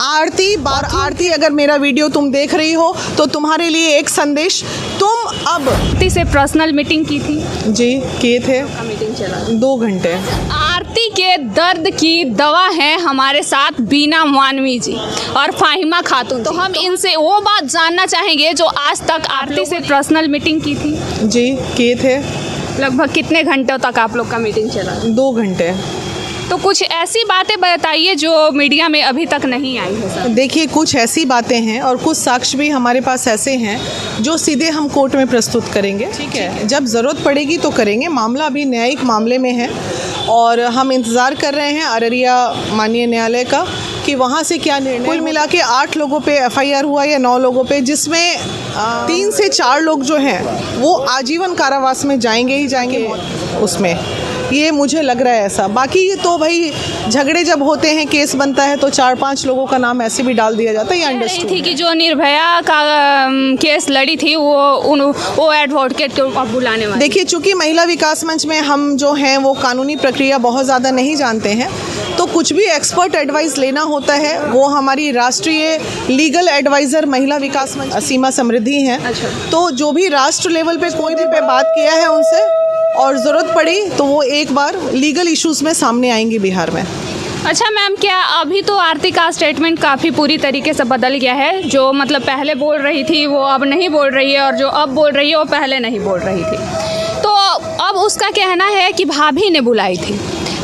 आरती अगर मेरा वीडियो तुम देख रही हो तो तुम्हारे लिए एक संदेश, तुम अब आरती से पर्सनल मीटिंग की थी जी किए थे, मीटिंग चला 2 घंटे। आरती के दर्द की दवा है हमारे साथ बीना मानवी जी और फाहिमा खातून। तो हम इनसे वो बात जानना चाहेंगे जो आज तक आरती से पर्सनल मीटिंग की थी। जी किए थे। लगभग कितने घंटों तक आप लोग का मीटिंग चला? 2 घंटे। तो कुछ ऐसी बातें बताइए जो मीडिया में अभी तक नहीं आई है सर। देखिए, कुछ ऐसी बातें हैं और कुछ साक्ष्य भी हमारे पास ऐसे हैं जो सीधे हम कोर्ट में प्रस्तुत करेंगे। ठीक है, जब ज़रूरत पड़ेगी तो करेंगे। मामला अभी न्यायिक मामले में है और हम इंतज़ार कर रहे हैं अररिया माननीय न्यायालय का कि वहाँ से क्या निर्णय। कुल मिला के 8 लोगों पे FIR हुआ या 9 लोगों पे, जिसमें 3 से 4 लोग जो हैं वो आजीवन कारावास में जाएंगे ही जाएंगे। उसमें ये मुझे लग रहा है ऐसा। बाकी तो भाई झगड़े जब होते हैं, केस बनता है तो 4-5 लोगों का नाम ऐसे भी डाल दिया जाता है। ये अंडरस्टूड थी कि जो निर्भया का केस लड़ी थी वो एडवोकेट को अब बुलाने वाले। देखिए, चूंकि महिला विकास मंच में हम जो हैं वो कानूनी प्रक्रिया बहुत ज़्यादा नहीं जानते हैं, तो कुछ भी एक्सपर्ट एडवाइस लेना होता है वो हमारी राष्ट्रीय लीगल एडवाइज़र महिला विकास मंच सीमा समृद्धि हैं। अच्छा। तो जो भी राष्ट्र लेवल पे कोई भी पे बात किया है उनसे, और ज़रूरत पड़ी तो वो एक बार लीगल इश्यूज़ में सामने आएंगी बिहार में। अच्छा मैम, क्या अभी तो आरती का स्टेटमेंट काफ़ी पूरी तरीके से बदल गया है? जो मतलब पहले बोल रही थी वो अब नहीं बोल रही है और जो अब बोल रही है वो पहले नहीं बोल रही थी। तो अब उसका कहना है कि भाभी ने बुलाई थी,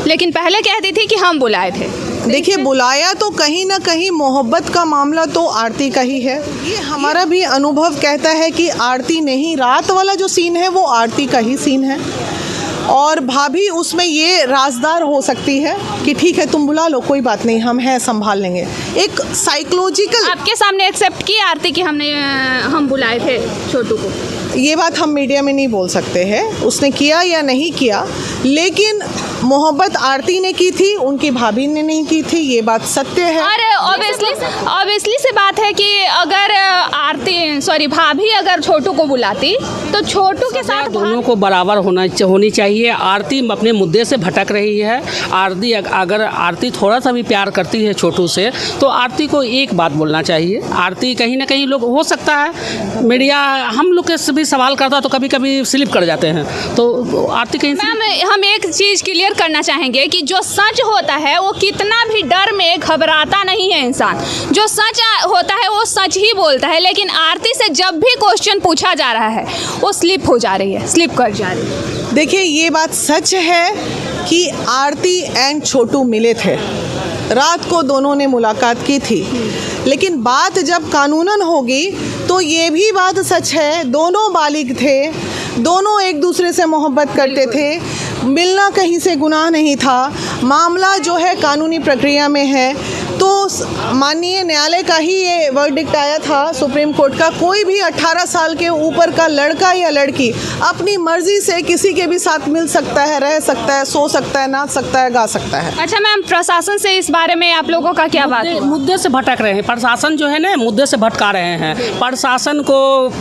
लेकिन पहले कहती थी कि हम बुलाए थे। देखिए, बुलाया तो कहीं ना कहीं मोहब्बत का मामला तो आरती का ही है। ये हमारा भी अनुभव कहता है कि आरती नहीं, रात वाला जो सीन है वो आरती का ही सीन है और भाभी उसमें ये राजदार हो सकती है कि ठीक है तुम बुला लो, कोई बात नहीं, हम हैं, संभाल लेंगे। एक साइकोलॉजिकल आपके सामने एक्सेप्ट की आरती कि हम बुलाए थे छोटू को? ये बात हम मीडिया में नहीं बोल सकते हैं उसने किया या नहीं किया, लेकिन मोहब्बत आरती ने की थी, उनकी भाभी ने नहीं की थी, ये बात सत्य है। और ऑब्वियसली से बात है कि अगर भाभी अगर छोटू को बुलाती तो छोटू के साथ दोनों को बराबर होनी चाहिए। आरती अपने मुद्दे से भटक रही है। अगर आरती थोड़ा सा भी प्यार करती है छोटू से तो आरती को एक बात बोलना चाहिए। आरती कहीं ना कहीं लोग, हो सकता है मीडिया हम लोग के भी सवाल करता तो कभी कभी स्लिप कर जाते हैं, तो आरती कहीं मैम हम एक चीज़ क्लियर करना चाहेंगे कि जो सच होता है वो कितना भी डर में घबराता नहीं है इंसान। जो सच होता है वो सच ही बोलता है, लेकिन आरती से जब भी क्वेश्चन पूछा जा रहा है वो स्लिप हो जा रही है, स्लिप कर जा रही है। देखिए, ये बात सच है कि आरती एंड छोटू मिले थे, रात को दोनों ने मुलाकात की थी, लेकिन बात जब कानूनन होगी तो ये भी बात सच है दोनों बालिग थे, दोनों एक दूसरे से मोहब्बत करते थे, मिलना कहीं से गुनाह नहीं था। मामला जो है कानूनी प्रक्रिया में है, तो माननीय न्यायालय का ही ये वर्डिक्ट आया था सुप्रीम कोर्ट का, कोई भी 18 साल के ऊपर का लड़का या लड़की अपनी मर्जी से किसी के भी साथ मिल सकता है, रह सकता है, सो सकता है, नाच सकता है, गा सकता है। अच्छा मैम, प्रशासन से इस बारे में आप लोगों का क्या बात है? मुद्दे से भटक रहे हैं प्रशासन, जो है ना मुद्दे से भटका रहे हैं। प्रशासन को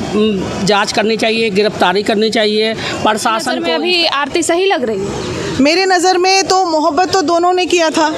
जांच करनी चाहिए, गिरफ्तारी करनी चाहिए। प्रशासन में अभी आरती सही लग रही है? मेरे नज़र में तो मोहब्बत तो दोनों ने किया था,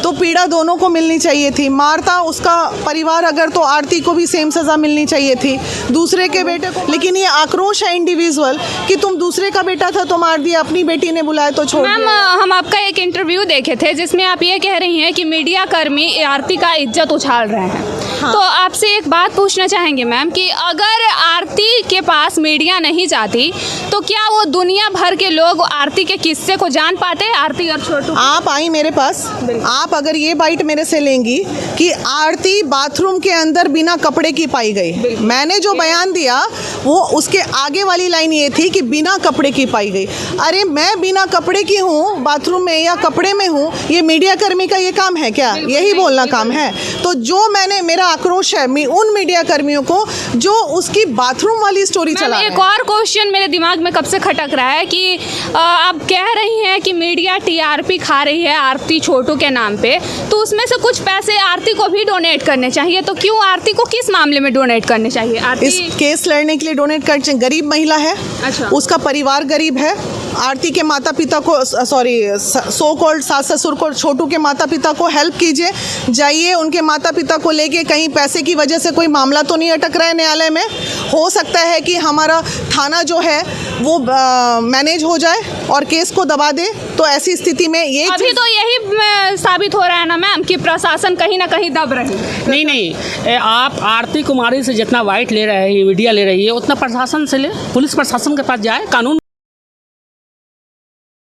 तो पीड़ा दोनों को मिलनी चाहिए थी। मारता उसका परिवार अगर, तो आरती को भी सेम सज़ा मिलनी चाहिए थी, दूसरे के बेटे को। लेकिन ये आक्रोश है इंडिविजुअल कि तुम दूसरे का बेटा था तो मार दिया, अपनी बेटी ने बुलाया तो छोड़ दिया। मैम, हम आपका एक इंटरव्यू देखे थे जिसमें आप ये कह रही हैं कि मीडिया कर्मी आरती का इज्जत उछाल रहे हैं। हाँ। तो आपसे एक बात पूछना चाहेंगे मैम कि अगर आरती के पास मीडिया नहीं जाती तो क्या वो दुनिया भर के लोग आरती के किस्से को जान पाते? आरती और छोटू, आप आई मेरे पास, आप अगर ये बाइट मेरे से लेंगी कि आरती बाथरूम के अंदर बिना कपड़े की पाई गई, मैंने जो बयान दिया वो उसके आगे वाली लाइन ये थी कि बिना कपड़े की पाई गई। अरे मैं बिना कपड़े की हूँ बाथरूम में या कपड़े में हूँ, ये मीडिया कर्मी का ये काम है क्या? यही बोलना काम है? तो जो मेरा आक्रोश है उन मीडिया कर्मियों को जो उसकी बाथरूम वाली स्टोरी चला। एक और क्वेश्चन मेरे दिमाग में कब से खटक रहा है कि आप कह रही हैं कि मीडिया TRP खा रही है आरती छोटू के नाम पे, तो उसमें से कुछ पैसे आरती को भी डोनेट करने चाहिए, तो क्यों आरती को किस मामले में डोनेट करने चाहिए? आरती इस केस लड़ने के लिए डोनेट कर, गरीब महिला है। अच्छा। उसका परिवार गरीब है आरती के माता पिता को, सॉरी, सो कॉल्ड सास ससुर को, छोटू के माता पिता को हेल्प कीजिए, जाइए उनके माता पिता को लेके, कहीं पैसे की वजह से कोई मामला तो नहीं अटक रहा है न्यायालय में। हो सकता है कि हमारा थाना जो है वो मैनेज हो जाए और केस को दबा दे। तो ऐसी स्थिति में ये अभी तो यही साबित हो रहा है ना मैम कि प्रशासन कहीं ना कहीं दब रही है। नहीं, आप आरती कुमारी से जितना वाइट ले रहे हैं, मीडिया ले रही है, उतना प्रशासन से ले, पुलिस प्रशासन के पास जाए, कानून